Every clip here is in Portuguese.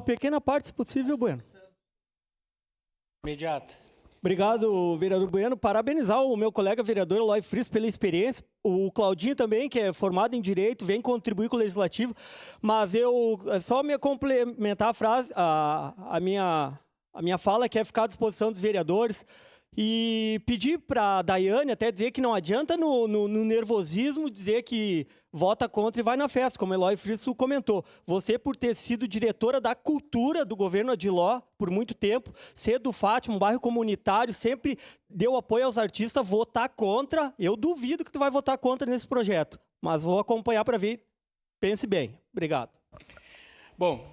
pequena parte, se possível, Bueno. Imediato. Obrigado, vereador Bueno. Parabenizar o meu colega vereador Eloy Frias pela experiência. O Claudinho também, que é formado em Direito, vem contribuir com o Legislativo. Mas eu, só me complementar a frase, a minha fala, que é ficar à disposição dos vereadores. E pedir para a Daiane até dizer que não adianta no nervosismo dizer que vota contra e vai na festa, como Eloy Frisso comentou. Você, por ter sido diretora da cultura do governo Adiló por muito tempo, ser do Fátima, um bairro comunitário, sempre deu apoio aos artistas, votar contra, eu duvido que tu vai votar contra nesse projeto. Mas vou acompanhar para ver. Pense bem. Obrigado. Bom,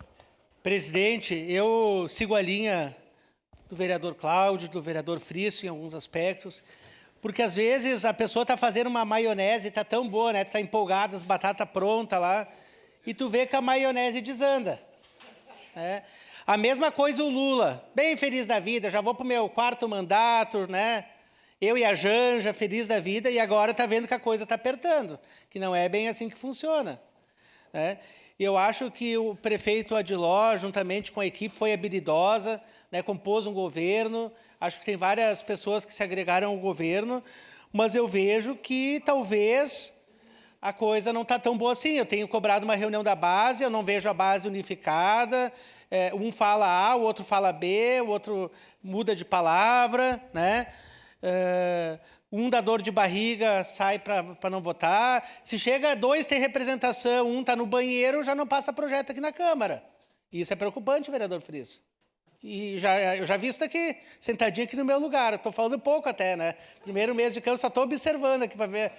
presidente, eu sigo a linha do vereador Cláudio, do vereador Frisso em alguns aspectos, porque às vezes a pessoa está fazendo uma maionese, está tão boa, né? Tu está empolgado, as batatas prontas lá, e tu vê que a maionese desanda. Né? A mesma coisa o Lula, bem feliz da vida, já vou para o meu 4º mandato, né? Eu e a Janja, feliz da vida, e agora está vendo que a coisa está apertando, que não é bem assim que funciona. Né? Eu acho que o prefeito Adiló, juntamente com a equipe, foi habilidosa, né, compôs um governo, acho que tem várias pessoas que se agregaram ao governo, mas eu vejo que talvez a coisa não está tão boa assim. Eu tenho cobrado uma reunião da base, eu não vejo a base unificada, um fala A, o outro fala B, o outro muda de palavra, né? Um dá dor de barriga, sai para não votar. Se chega a 2, tem representação, um está no banheiro, já não passa projeto aqui na Câmara. Isso é preocupante, vereador Friso. E eu já vi isso aqui, sentadinho aqui no meu lugar. Estou falando pouco até, né? Primeiro mês de campo, só estou observando aqui para ver.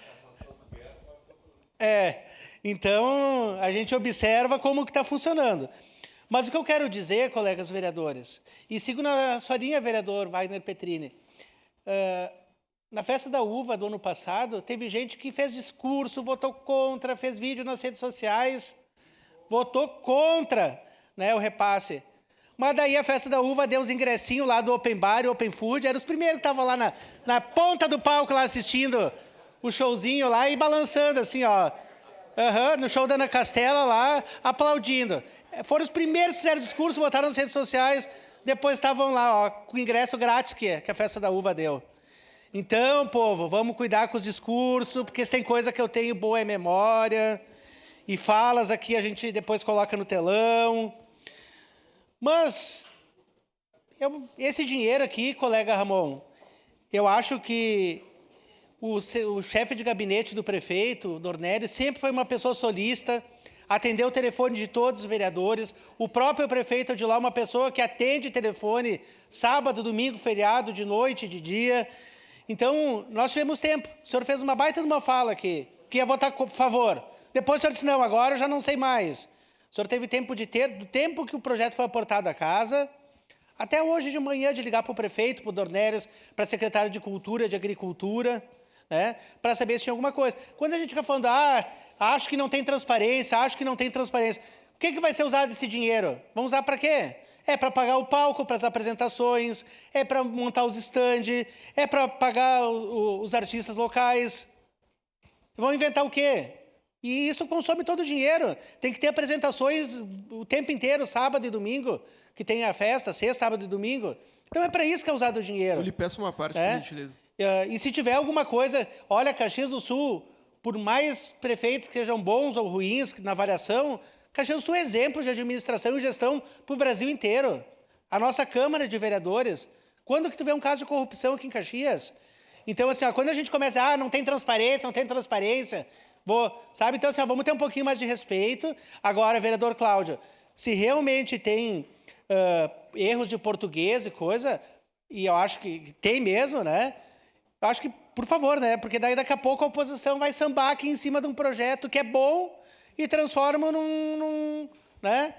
Então, a gente observa como que está funcionando. Mas o que eu quero dizer, colegas vereadores, e sigo na sua linha, vereador Wagner Petrini, na festa da uva do ano passado, teve gente que fez discurso, votou contra, fez vídeo nas redes sociais, votou contra, né, o repasse. Mas daí a festa da uva deu uns ingressinhos lá do Open Bar e Open Food, eram os primeiros que estavam lá na ponta do palco lá assistindo o showzinho lá e balançando assim, ó. No show da Ana Castela lá, aplaudindo. Foram os primeiros que fizeram discurso, botaram nas redes sociais, depois estavam lá, ó, com o ingresso grátis que a festa da uva deu. Então, povo, vamos cuidar com os discursos, porque se tem coisa que eu tenho boa é memória, e falas aqui a gente depois coloca no telão. Mas, esse dinheiro aqui, colega Ramon, eu acho que o chefe de gabinete do prefeito, Dornelles, sempre foi uma pessoa solícita, atendeu o telefone de todos os vereadores, o próprio prefeito de lá, uma pessoa que atende telefone sábado, domingo, feriado, de noite, de dia. Então, nós tivemos tempo. O senhor fez uma baita de uma fala aqui, que ia votar a favor. Depois o senhor disse, não, agora eu já não sei mais. O senhor teve tempo do tempo que o projeto foi aportado à casa, até hoje de manhã de ligar para o prefeito, para o Dornelles, para a secretária de Cultura, de Agricultura, né, para saber se tinha alguma coisa. Quando a gente fica falando, acho que não tem transparência, o que vai ser usado esse dinheiro? Vamos usar para quê? É para pagar o palco para as apresentações, é para montar os stands, é para pagar os artistas locais. Vão inventar o quê? E isso consome todo o dinheiro. Tem que ter apresentações o tempo inteiro, sábado e domingo, que tem a festa, sexta, sábado e domingo. Então é para isso que é usado o dinheiro. Eu lhe peço uma parte, por gentileza. E se tiver alguma coisa, olha, Caxias do Sul, por mais prefeitos que sejam bons ou ruins na avaliação, Caxias do Sul é exemplo de administração e gestão para o Brasil inteiro. A nossa Câmara de Vereadores, quando que tu vê um caso de corrupção aqui em Caxias? Então, assim, quando a gente começa, não tem transparência, sabe? Então, assim, vamos ter um pouquinho mais de respeito. Agora, vereador Cláudio, se realmente tem erros de português e coisa, e eu acho que tem mesmo, né? Eu acho que, por favor, né? Porque daí daqui a pouco a oposição vai sambar aqui em cima de um projeto que é bom e transforma né?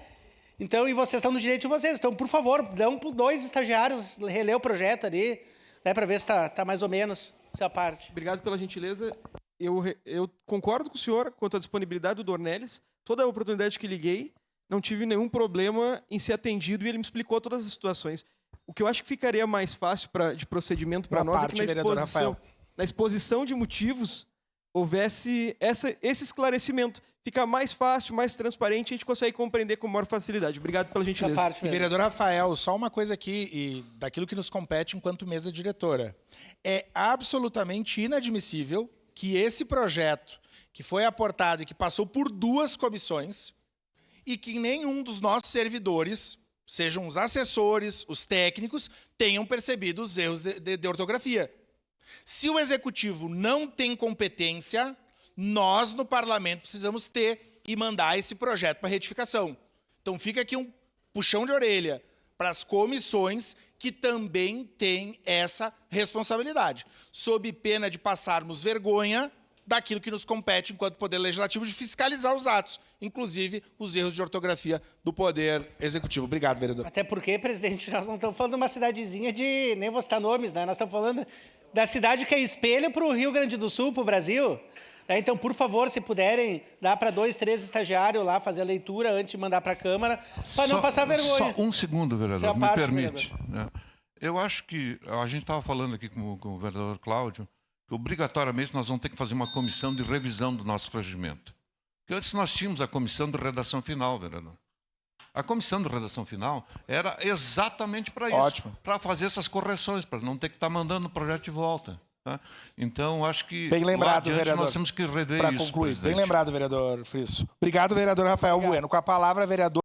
Então, e vocês estão no direito de vocês. Então, por favor, dão para 2 estagiários reler o projeto ali, né? Para ver se está mais ou menos essa parte. Obrigado pela gentileza. Eu concordo com o senhor quanto à disponibilidade do Dornelles. Toda a oportunidade que liguei, não tive nenhum problema em ser atendido e ele me explicou todas as situações. O que eu acho que ficaria mais fácil de procedimento para nós é que na exposição de motivos houvesse esse esclarecimento. fica mais fácil, mais transparente, a gente consegue compreender com maior facilidade. Obrigado pela gentileza. parte, E, vereador Rafael, só uma coisa aqui, e daquilo que nos compete enquanto mesa diretora. É absolutamente inadmissível que esse projeto, que foi aportado e que passou por 2 comissões, e que nenhum dos nossos servidores, sejam os assessores, os técnicos, tenham percebido os erros de ortografia. Se o executivo não tem competência, nós, no parlamento, precisamos ter e mandar esse projeto para retificação. Então, fica aqui um puxão de orelha para as comissões que também têm essa responsabilidade, sob pena de passarmos vergonha daquilo que nos compete enquanto Poder Legislativo, de fiscalizar os atos, inclusive os erros de ortografia do Poder Executivo. Obrigado, vereador. Até porque, presidente, nós não estamos falando de uma cidadezinha de... Nem vou citar nomes, né? Nós estamos falando da cidade que é espelho para o Rio Grande do Sul, para o Brasil. Então, por favor, se puderem, dá para 2, 3 estagiários lá fazer a leitura antes de mandar para a Câmara, para não passar vergonha. Só um segundo, vereador, me parte, permite. Né? Eu acho que a gente estava falando aqui com o vereador Cláudio, que obrigatoriamente nós vamos ter que fazer uma comissão de revisão do nosso regimento. Porque antes nós tínhamos a comissão de redação final, vereador. A comissão de redação final era exatamente para isso, para fazer essas correções, para não ter que estar mandando o projeto de volta. Tá? Então, acho que Bem lembrado, vereador. nós temos que rever Para isso, concluir. presidente. Bem lembrado, vereador Frisso. Obrigado, vereador Rafael Bueno. Com a palavra, vereador